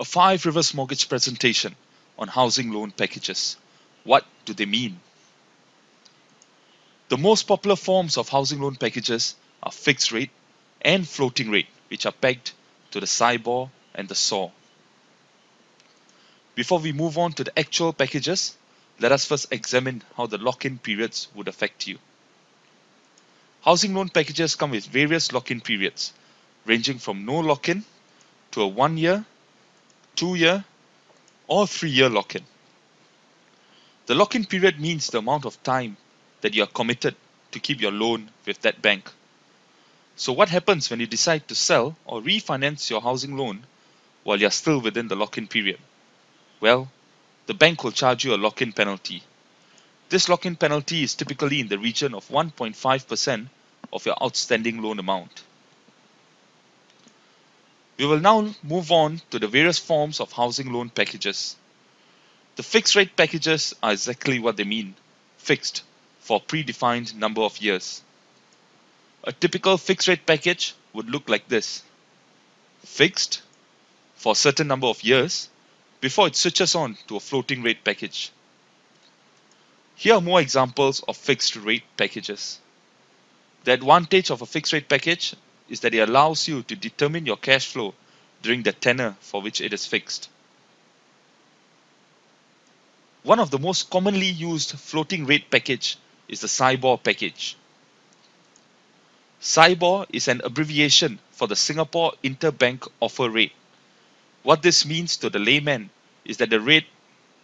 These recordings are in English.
A five reverse mortgage presentation on housing loan packages. What do they mean? The most popular forms of housing loan packages are fixed rate and floating rate, which are pegged to the SIBOR and the SOR. Before we move on to the actual packages, let us first examine how the lock-in periods would affect you. Housing loan packages come with various lock-in periods, ranging from no lock-in to a 1 year, 2 year, or 3 year lock-in. The lock-in period means the amount of time that you are committed to keep your loan with that bank. So what happens when you decide to sell or refinance your housing loan while you are still within the lock-in period? Well, the bank will charge you a lock-in penalty. This lock-in penalty is typically in the region of 1.5% of your outstanding loan amount. We will now move on to the various forms of housing loan packages. The fixed rate packages are exactly what they mean, fixed for a predefined number of years. A typical fixed rate package would look like this: fixed for a certain number of years before it switches on to a floating rate package. Here are more examples of fixed rate packages. The advantage of a fixed rate package is that it allows you to determine your cash flow during the tenor for which it is fixed. One of the most commonly used floating rate package is the SIBOR package. SIBOR is an abbreviation for the Singapore Interbank Offer Rate. What this means to the layman is that the rate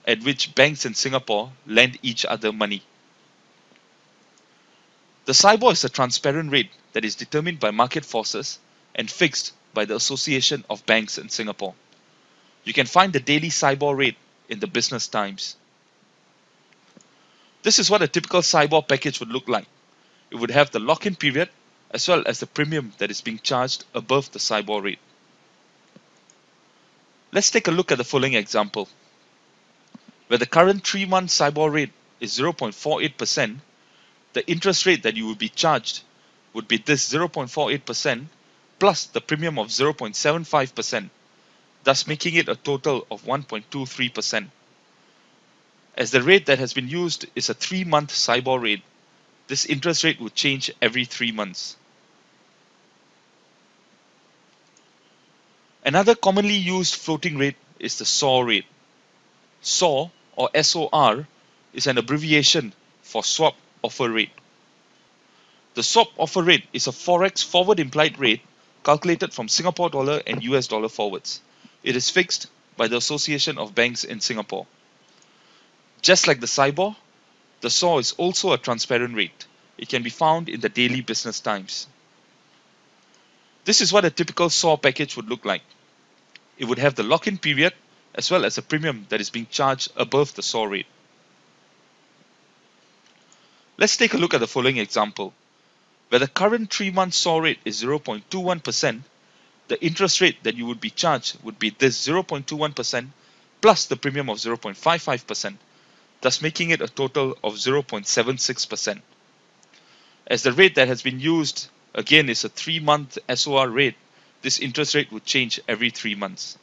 at which banks in Singapore lend each other money. The SIBOR is a transparent rate that is determined by market forces and fixed by the Association of Banks in Singapore. You can find the daily SIBOR rate in the Business Times. This is what a typical SIBOR package would look like. It would have the lock-in period as well as the premium that is being charged above the SIBOR rate. Let's take a look at the following example. Where the current 3-month SIBOR rate is 0.48%, the interest rate that you will be charged would be this 0.48% plus the premium of 0.75%, thus making it a total of 1.23%. As the rate that has been used is a 3-month SIBOR rate, this interest rate would change every 3 months. Another commonly used floating rate is the SOR rate. SOR or SOR is an abbreviation for swap offer rate. The swap offer rate is a forex forward implied rate calculated from Singapore dollar and US dollar forwards. It is fixed by the Association of Banks in Singapore. Just like the SIBOR, the SOR is also a transparent rate. It can be found in the Daily Business Times. This is what a typical SOR package would look like. It would have the lock-in period as well as a premium that is being charged above the SOR rate. Let's take a look at the following example. Where the current 3-month SOR rate is 0.21%, the interest rate that you would be charged would be this 0.21% plus the premium of 0.55%, thus making it a total of 0.76%. As the rate that has been used again is a 3-month SOR rate, this interest rate would change every 3 months.